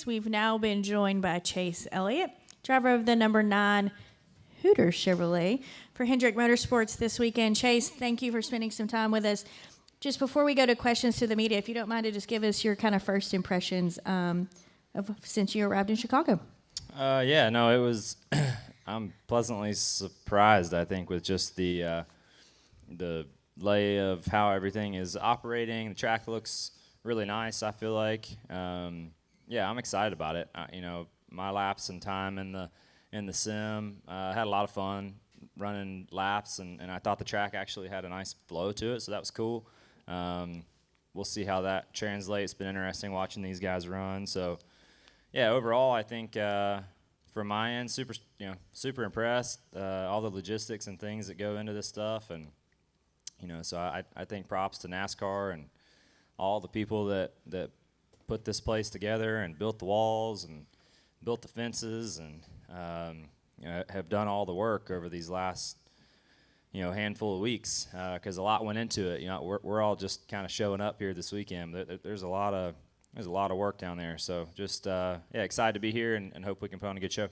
We've now been joined by Chase Elliott, driver of the number 9 Hooter Chevrolet for Hendrick Motorsports this weekend. Chase, thank you for spending some time with us. Just before we go to questions to the media, if you don't mind to just give us your kind of first impressions of since you arrived in Chicago. Yeah, no, it was. I'm pleasantly surprised, I think, with just the lay of how everything is operating. The track looks really nice, I feel like. Yeah, I'm excited about it. My laps and time in the sim, had a lot of fun running laps, and I thought the track actually had a nice flow to it, so that was cool. We'll see how that translates. It's been interesting watching these guys run. So, yeah, overall, I think from my end, super impressed. All the logistics and things that go into this stuff, and so I think props to NASCAR and all the people that put this place together and built the walls and built the fences and have done all the work over these last handful of weeks, because a lot went into it. We're all just kind of showing up here this weekend. There's a lot of work down there. So just excited to be here and hope we can put on a good show.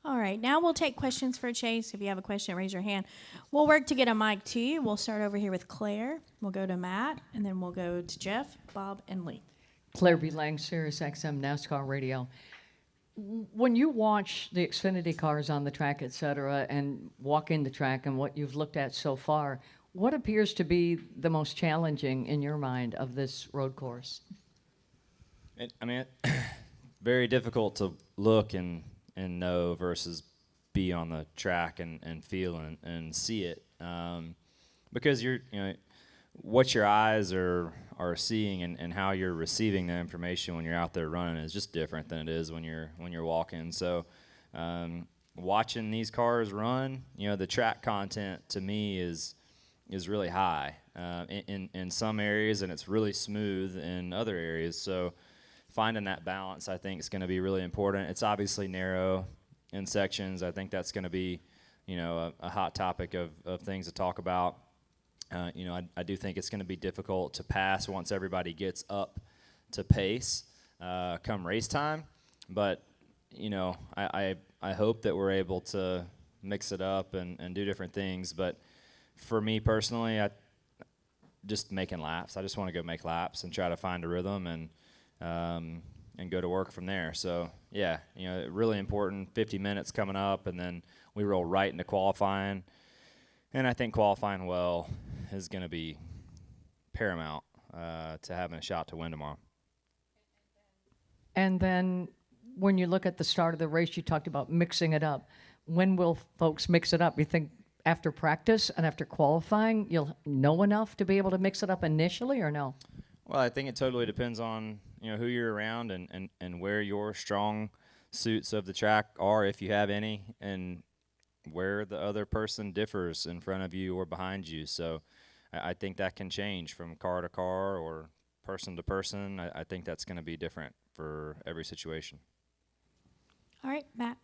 All right, now we'll take questions for Chase. If you have a question, raise your hand. We'll work to get a mic to you. We'll start over here with Claire. We'll go to Matt, and then we'll go to Jeff, Bob, and Lee. Claire B. Lang, Sirius XM NASCAR Radio. When you watch the Xfinity cars on the track, et cetera, and walk in the track and what you've looked at so far, what appears to be the most challenging in your mind of this road course? Very difficult to look and know versus be on the track and feel and see it, because what your eyes are seeing and how you're receiving the information when you're out there running is just different than it is when you're walking. So watching these cars run, the track content to me is really high in some areas, and it's really smooth in other areas. So finding that balance, I think, is going to be really important. It's obviously narrow in sections. I think that's going to be, a hot topic of things to talk about. I do think it's going to be difficult to pass once everybody gets up to pace come race time. But, I hope that we're able to mix it up and do different things. But for me personally, just making laps. I just want to go make laps and try to find a rhythm and go to work from there. So, yeah, really important. 50 minutes coming up, and then we roll right into qualifying. And I think qualifying well is going to be paramount to having a shot to win tomorrow. And then when you look at the start of the race, you talked about mixing it up. When will folks mix it up? You think after practice and after qualifying, you'll know enough to be able to mix it up initially, or no? Well, I think it totally depends on who you're around and where your strong suits of the track are, if you have any, and where the other person differs in front of you or behind you. So I think that can change from car to car or person to person. I think that's going to be different for every situation. All right, Matt.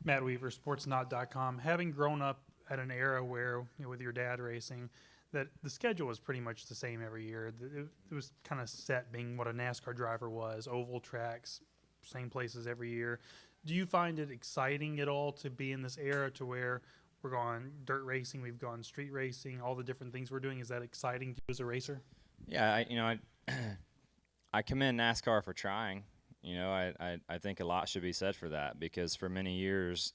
Matt Weaver, sportsnot.com. Having grown up at an era where, with your dad racing, that the schedule was pretty much the same every year. It was kind of set being what a NASCAR driver was, oval tracks, same places every year. Do you find it exciting at all to be in this era to where we're going dirt racing, we've gone street racing, all the different things we're doing? Is that exciting to you as a racer? Yeah, I commend NASCAR for trying. I think a lot should be said for that, because for many years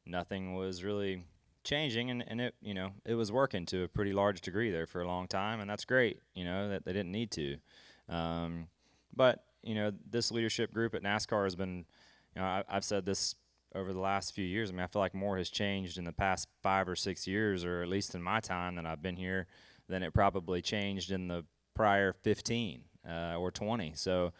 nothing was really changing, and it was working to a pretty large degree there for a long time, and that's great. That they didn't need to, but this leadership group at NASCAR has been. I've said this over the last few years. I feel like more has changed in the past 5 or 6 years, or at least in my time that I've been here, than it probably changed in the prior 15 or 20. So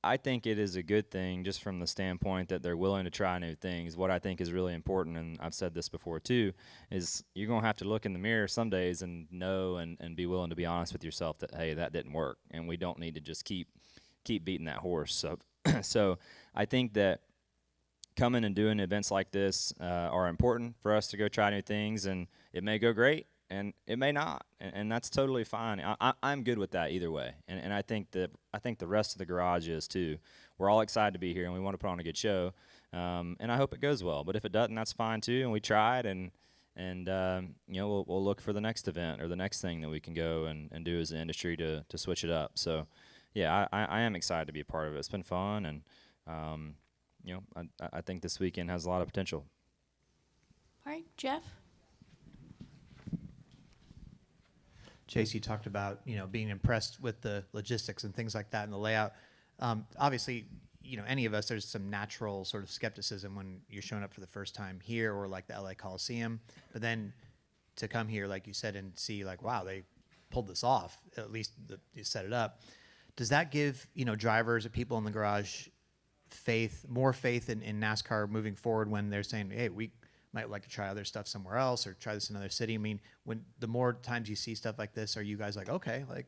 I think it is a good thing just from the standpoint that they're willing to try new things. What I think is really important, and I've said this before too, is you're going to have to look in the mirror some days and know and be willing to be honest with yourself that, hey, that didn't work, and we don't need to just keep beating that horse. So I think that coming and doing events like this are important for us to go try new things, and it may go great, and it may not, and that's totally fine. I'm good with that either way, and I think the rest of the garage is too. We're all excited to be here, and we want to put on a good show, and I hope it goes well. But if it doesn't, that's fine too, and we tried, and we'll look for the next event or the next thing that we can go and do as an industry to switch it up. So, yeah, I am excited to be a part of it. It's been fun, and I think this weekend has a lot of potential. All right, Jeff. Chase, you talked about being impressed with the logistics and things like that and the layout. Obviously, any of us, there's some natural sort of skepticism when you're showing up for the first time here or like the LA Coliseum. But then to come here, like you said, and see like, wow, they pulled this off. At least you set it up. Does that give drivers or people in the garage more faith in NASCAR moving forward when they're saying, hey, we might like to try other stuff somewhere else or try this in another city? I mean, when the more times you see stuff like this, are you guys like, okay, like,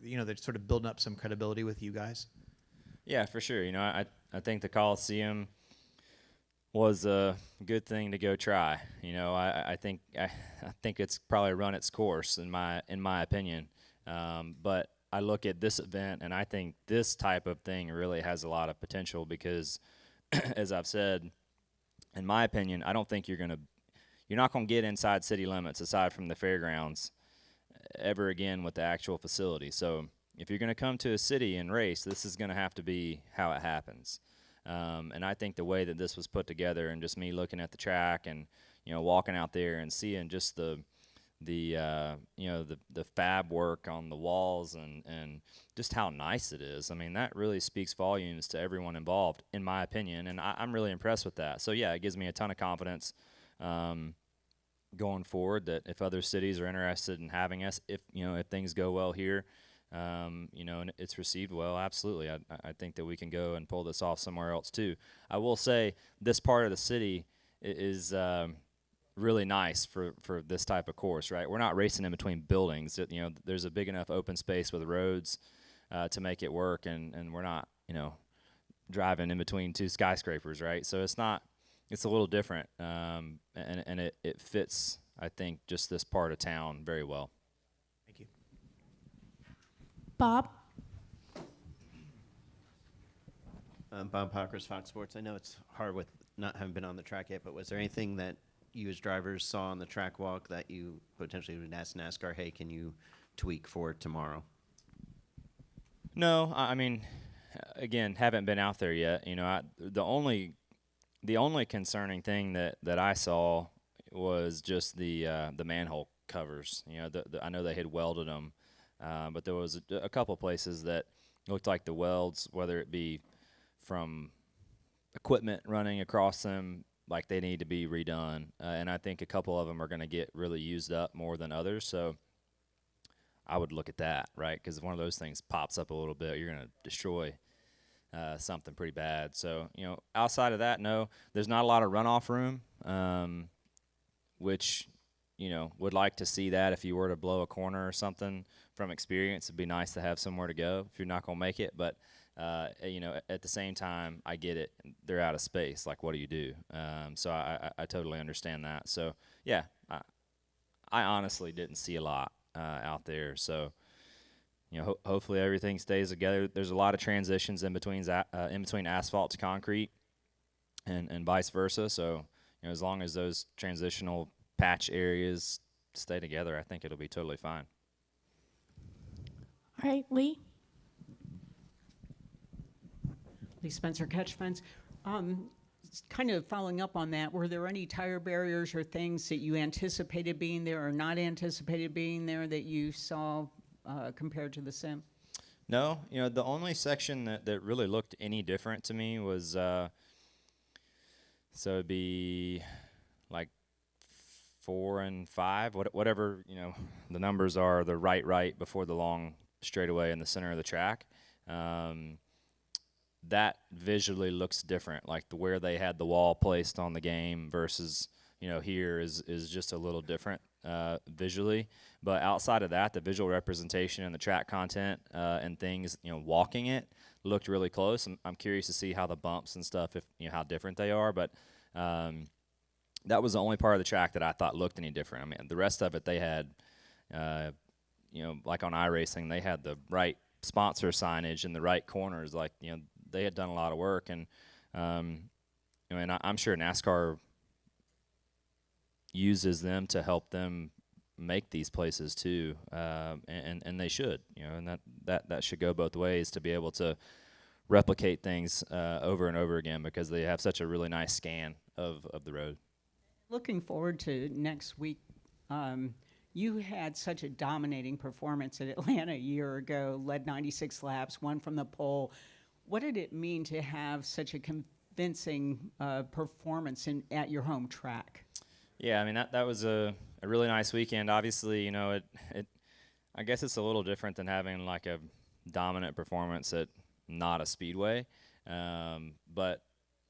they're sort of building up some credibility with you guys? Yeah, for sure. I think the Coliseum was a good thing to go try. I think it's probably run its course in my opinion. But I look at this event and I think this type of thing really has a lot of potential because, as I've said, in my opinion, I don't think you're not gonna get inside city limits aside from the fairgrounds ever again with the actual facility. So if you're gonna come to a city and race, this is gonna have to be how it happens. And I think the way that this was put together, and just me looking at the track and walking out there and seeing just the fab work on the walls and just how nice it is. I mean, that really speaks volumes to everyone involved, in my opinion, and I'm really impressed with that. So yeah, it gives me a ton of confidence going forward that if other cities are interested in having us, if things go well here, and it's received well, absolutely. I think that we can go and pull this off somewhere else too. I will say this part of the city is really nice for this type of course, right? We're not racing in between buildings. There's a big enough open space with roads to make it work, and we're not, driving in between two skyscrapers, right? So it's a little different, and it fits, I think, just this part of town very well. Thank you. Bob. Bob Hawkers, Fox Sports. I know it's hard with not having been on the track yet, but was there anything that you as drivers saw on the track walk that you potentially would ask NASCAR, hey, can you tweak for tomorrow? No, I mean, again, haven't been out there yet. The only concerning thing that I saw was just the manhole covers. I know they had welded them, but there was a couple places that looked like the welds, whether it be from equipment running across them, like they need to be redone. And I think a couple of them are going to get really used up more than others. So I would look at that, right? Because if one of those things pops up a little bit, you're going to destroy something pretty bad. So, outside of that, no, there's not a lot of runoff room, which, would like to see that if you were to blow a corner or something. From experience, it'd be nice to have somewhere to go if you're not going to make it. But, at the same time, I get it. They're out of space. Like, what do you do? So I totally understand that. So, yeah, I honestly didn't see a lot out there. So, hopefully everything stays together. There's a lot of transitions in between asphalt to concrete and vice versa. So, as long as those transitional patch areas stay together, I think it'll be totally fine. All right, Lee. Lee Spencer, Catch Fence. Kind of following up on that, were there any tire barriers or things that you anticipated being there or not anticipated being there that you saw compared to the sim? No, the only section that really looked any different to me was, so it'd be like 4 and 5, whatever, the numbers are, the right before the long straightaway in the center of the track. That visually looks different, like where they had the wall placed on the game versus, here is just a little different visually. But outside of that, the visual representation and the track content and things, walking it looked really close. I'm curious to see how the bumps and stuff, if how different they are. But that was the only part of the track that I thought looked any different. I mean, the rest of it they had, like on iRacing, they had the right sponsor signage in the right corners. Like, they had done a lot of work, and and I'm sure NASCAR uses them to help them make these places too, and they should, and that should go both ways to be able to replicate things over and over again, because they have such a really nice scan of the road. Looking forward to next week. You had such a dominating performance at Atlanta a year ago, led 96 laps, won from the pole. What did it mean to have such a convincing performance at your home track? Yeah, I mean, that was a really nice weekend. Obviously, I guess it's a little different than having like a dominant performance at not a speedway, but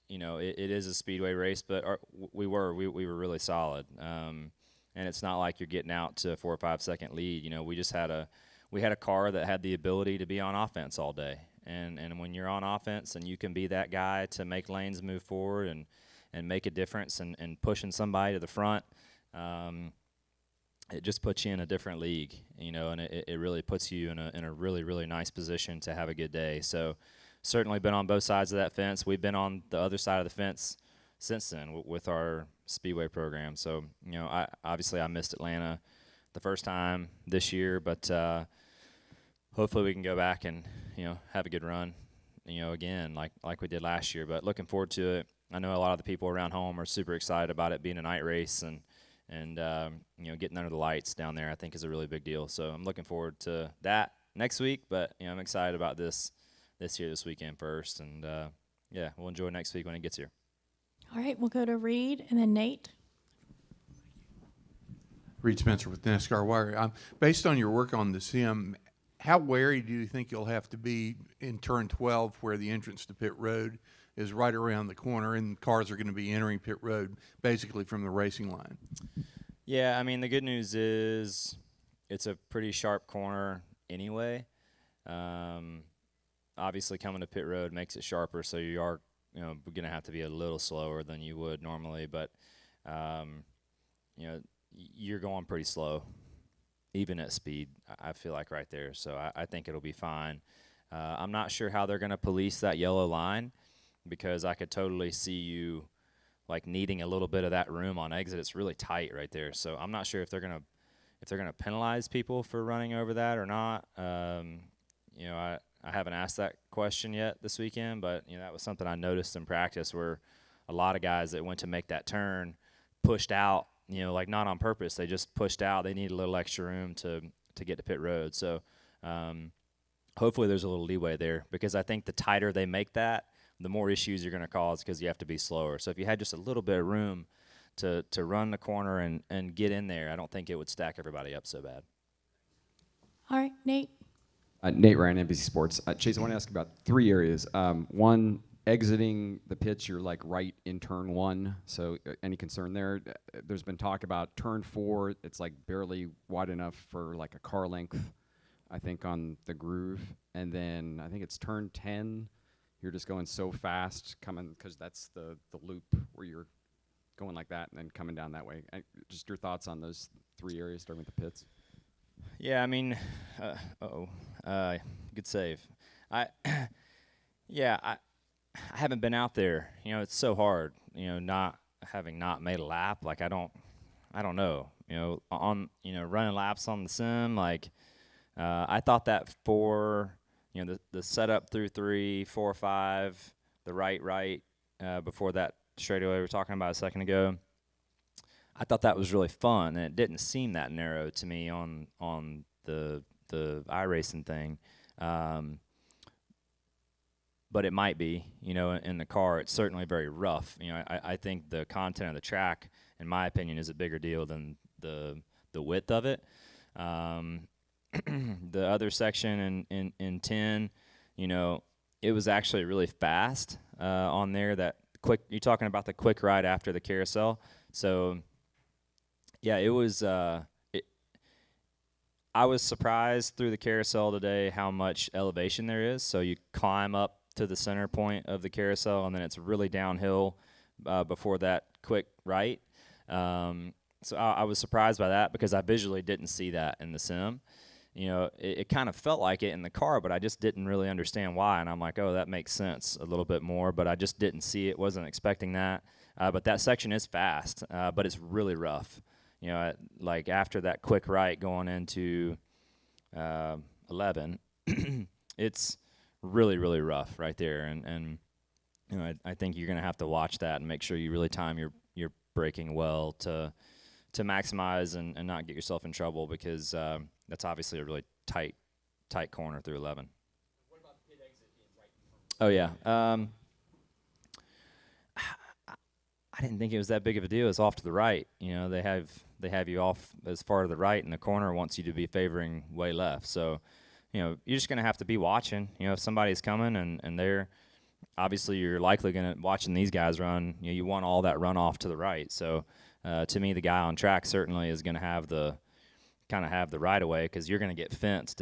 it is a speedway race. But we were really solid, and it's not like you're getting out to a 4 or 5 second lead. We had a car that had the ability to be on offense all day, and when you're on offense and you can be that guy to make lanes move forward and make a difference and pushing somebody to the front, it just puts you in a different league, and it really puts you in a really, really nice position to have a good day. So certainly been on both sides of that fence. We've been on the other side of the fence since then with our speedway program. So, I missed Atlanta the first time this year, but hopefully we can go back and, have a good run, again, like we did last year. But looking forward to it. I know a lot of the people around home are super excited about it being a night race, and getting under the lights down there, I think, is a really big deal. So I'm looking forward to that next week. But I'm excited about this weekend first, and we'll enjoy next week when it gets here. All right, we'll go to Reed and then Nate. Reed Spencer with NASCAR Wire. Based on your work on the sim, how wary do you think you'll have to be in turn 12, where the entrance to pit road is right around the corner and cars are going to be entering pit road basically from the racing line? Yeah, I mean, the good news is it's a pretty sharp corner anyway. Obviously, coming to pit road makes it sharper, so you are going to have to be a little slower than you would normally. But you're going pretty slow, even at speed, I feel like, right there. So I think it'll be fine. I'm not sure how they're going to police that yellow line, because I could totally see you like needing a little bit of that room on exit. It's really tight right there. So I'm not sure if they're gonna penalize people for running over that or not. I haven't asked that question yet this weekend, but that was something I noticed in practice, where a lot of guys that went to make that turn pushed out, like not on purpose. They just pushed out. They need a little extra room to get to pit road. So hopefully there's a little leeway there, because I think the tighter they make that, the more issues you're going to cause, because you have to be slower. So if you had just a little bit of room to run the corner and get in there, I don't think it would stack everybody up so bad. All right, Nate. Nate Ryan, NBC Sports. Chase, I want to ask about 3 areas. One, exiting the pits, you're like right in turn 1. So any concern there? There's been talk about turn 4. It's like barely wide enough for like a car length, I think, on the groove. And then I think it's turn 10. You're just going so fast coming, because that's the loop where you're going like that and then coming down that way. Just your thoughts on those 3 areas, starting with the pits. Yeah, I mean, good save. I haven't been out there. It's so hard. Not having not made a lap. Like I don't know. On running laps on the sim. Like I thought that for the setup through 3, 4, 5, the right before that straightaway we were talking about a second ago. I thought that was really fun, and it didn't seem that narrow to me on the iRacing thing. But it might be, in the car. It's certainly very rough. I think the content of the track, in my opinion, is a bigger deal than the width of it. The other section in 10, it was actually really fast on there. That quick, you're talking about the quick ride after the carousel. So, yeah, it was. I was surprised through the carousel today how much elevation there is. So you climb up to the center point of the carousel, and then it's really downhill before that quick right. So I was surprised by that because I visually didn't see that in the sim. You know, it kind of felt like it in the car, but I just didn't really understand why. And I'm like, oh, that makes sense a little bit more, but I just didn't see it, wasn't expecting that. But that section is fast, but it's really rough. You know, like after that quick right going into 11, it's really, really rough right there. And you know, I think you're going to have to watch that and make sure you really time your braking well to maximize and not get yourself in trouble because that's obviously a really tight corner through 11. What about the pit exit being right in front? Oh, yeah. I didn't think it was that big of a deal. It's off to the right. You know, they have you off as far to the right, and the corner wants you to be favoring way left. So, you know, you're just going to have to be watching. You know, if somebody's coming and they're obviously you're likely going to watching these guys run. You know, you want all that runoff to the right. So, to me, the guy on track certainly is going to have the right of way because you're going to get fenced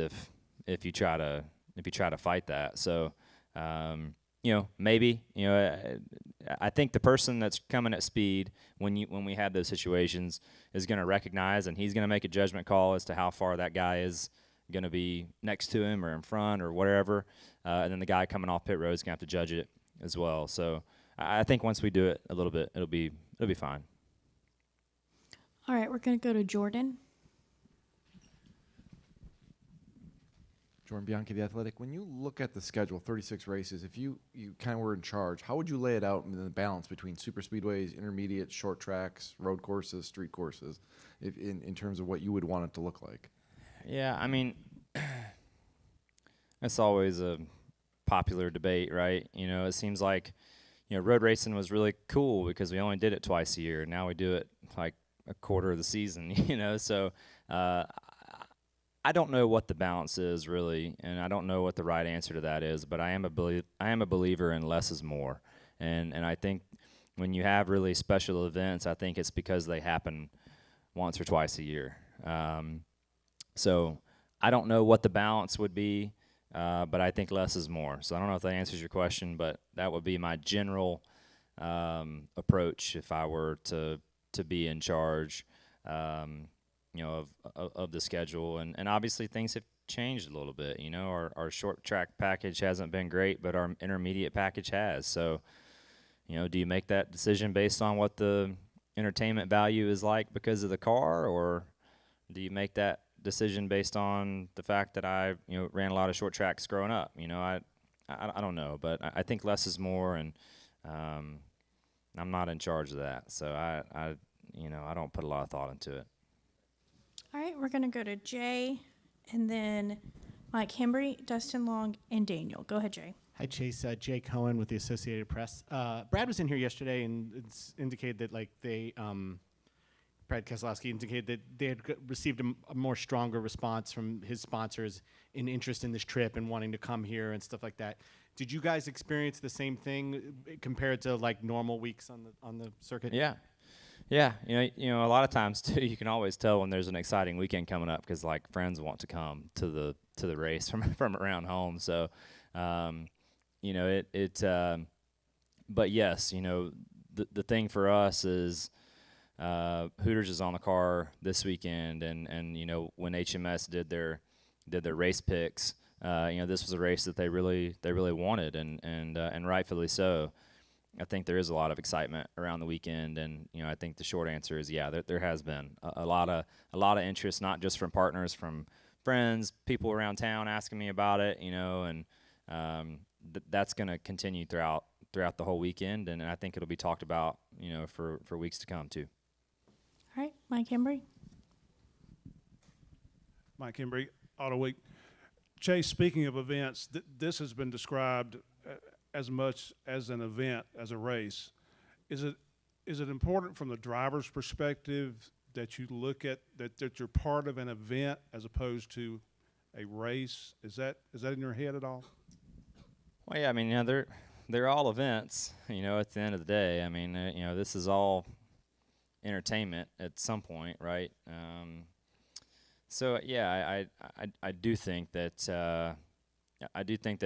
if you try to fight that. So, you know, maybe, you know, I think the person that's coming at speed when we have those situations is going to recognize and he's going to make a judgment call as to how far that guy is going to be next to him or in front or whatever, and then the guy coming off pit road is going to have to judge it as well. So I think once we do it a little bit, it'll be fine. All right, we're going to go to Jordan. Jordan Bianchi, The Athletic. When you look at the schedule, 36 races, if you kind of were in charge, how would you lay it out in the balance between super speedways, intermediate, short tracks, road courses, street courses, in terms of what you would want it to look like? Yeah, I mean, that's always a popular debate, right? You know, it seems like, you know, road racing was really cool because we only did it twice a year. Now we do it like a quarter of the season, you know. So I don't know what the balance is really, and I don't know what the right answer to that is. But I am a believer in less is more, and I think when you have really special events, I think it's because they happen once or twice a year. So I don't know what the balance would be, but I think less is more. So I don't know if that answers your question, but that would be my general approach if I were to be in charge. You know, of the schedule, and obviously things have changed a little bit. You know, our short track package hasn't been great, but our intermediate package has. So, you know, do you make that decision based on what the entertainment value is like because of the car, or do you make that decision based on the fact that I, you know, ran a lot of short tracks growing up? You know, I don't know, but I think less is more, and I'm not in charge of that, so I you know, I don't put a lot of thought into it. All right, we're going to go to Jay, and then Mike Hembry, Dustin Long, and Daniel. Go ahead, Jay. Hi, Chase. Jay Cohen with the Associated Press. Brad was in here yesterday and it's indicated that, like, Brad Keselowski indicated that they had received a more stronger response from his sponsors in interest in this trip and wanting to come here and stuff like that. Did you guys experience the same thing compared to, like, normal weeks on the circuit? Yeah. Yeah, you know, a lot of times too, you can always tell when there's an exciting weekend coming up because like friends want to come to the race from around home. So, you know, but yes, you know, the thing for us is Hooters is on the car this weekend, and you know, when HMS did their race picks, you know, this was a race that they really wanted, and rightfully so. I think there is a lot of excitement around the weekend, and you know, I think the short answer is yeah, there has been a lot of interest, not just from partners, from friends, people around town asking me about it, you know, and that's going to continue throughout the whole weekend, and I think it'll be talked about, you know, for weeks to come too. All right, Mike Hembry. Mike Hembry, Auto Week. Chase, speaking of events, this has been described as much as an event as a race. Is it important from the driver's perspective that you look at that you're part of an event as opposed to a race? Is that in your head at all? Well, yeah, I mean, you know, they're all events, you know, at the end of the day. I mean, you know, this is all entertainment at some point, right? So yeah, I do think that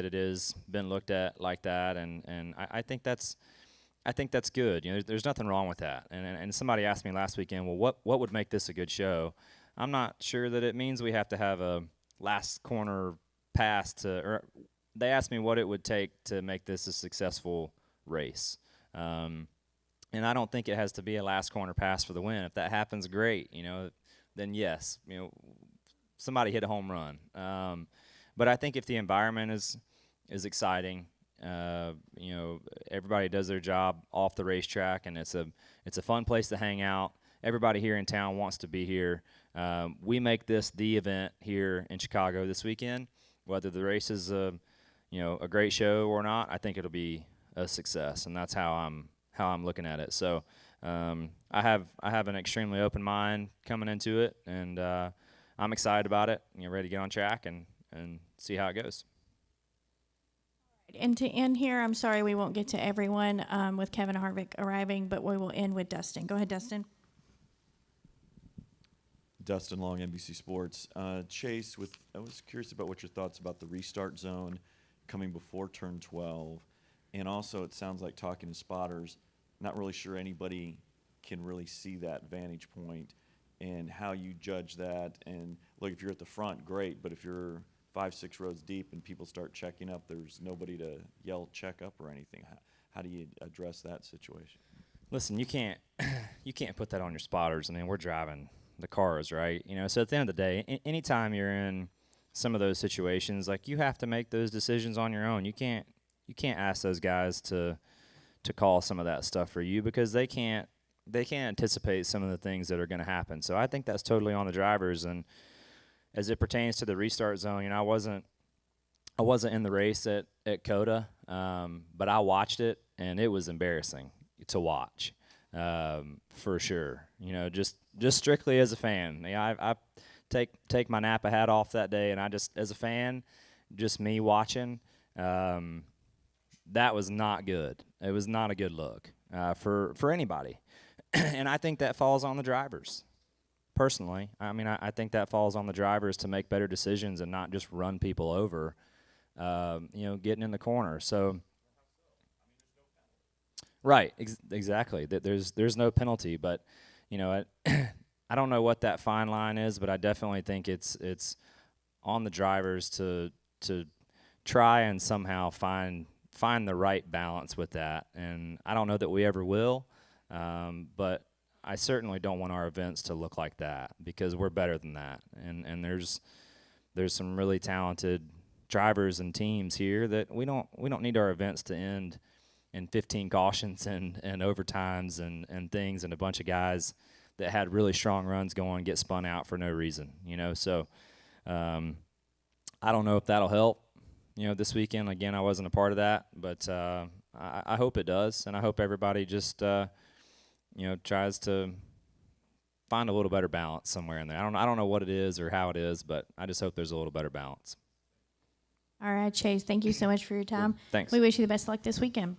it is been looked at like that, and I think that's I think that's good. You know, there's nothing wrong with that. And somebody asked me last weekend, well, what would make this a good show? I'm not sure that it means we have to have a last corner pass or they asked me what it would take to make this a successful race. And I don't think it has to be a last corner pass for the win. If that happens, great. You know, then yes, you know, somebody hit a home run. But I think if the environment is exciting, you know, everybody does their job off the racetrack, and it's a fun place to hang out. Everybody here in town wants to be here. We make this the event here in Chicago this weekend. Whether the race is a great show or not, I think it'll be a success, and that's how I'm looking at it. So I have an extremely open mind coming into it, and I'm excited about it. You know, ready to get on track and see how it goes. And to end here, I'm sorry we won't get to everyone with Kevin Harvick arriving, but we will end with Dustin. Go ahead, Dustin. Dustin Long, NBC Sports. Chase, I was curious about what your thoughts about the restart zone coming before turn 12. And also, it sounds like talking to spotters, not really sure anybody can really see that vantage point and how you judge that. And look, if you're at the front, great, but if you're 5-6 rows deep and people start checking up, there's nobody to yell check up or anything. How do you address that situation? Listen, you can't put that on your spotters. I mean, we're driving the cars, right? You know, so at the end of the day, anytime you're in some of those situations, like, you have to make those decisions on your own. You can't ask those guys to call some of that stuff for you, because they can't anticipate some of the things that are going to happen. So I think that's totally on the drivers. And as it pertains to the restart zone, you know, I wasn't in the race at COTA, but I watched it, and it was embarrassing to watch, for sure. You know, just strictly as a fan. You know, I take my Napa hat off that day, and I just, as a fan, just me watching, that was not good. It was not a good look for anybody. And I think that falls on the drivers. Personally, I mean, I think that falls on the drivers to make better decisions and not just run people over, you know, getting in the corner. So, right, exactly. There's no penalty, but, you know, I don't know what that fine line is, but I definitely think it's on the drivers to try and somehow find the right balance with that. And I don't know that we ever will, but I certainly don't want our events to look like that, because we're better than that. And there's some really talented drivers and teams here that we don't need our events to end in 15 cautions and overtimes and things, and a bunch of guys that had really strong runs going get spun out for no reason, you know. So I don't know if that'll help, you know, this weekend. Again, I wasn't a part of that, but I hope it does, and I hope everybody just you know, tries to find a little better balance somewhere in there. I don't know what it is or how it is, but I just hope there's a little better balance. All right, Chase, thank you so much for your time. Thanks. We wish you the best of luck this weekend.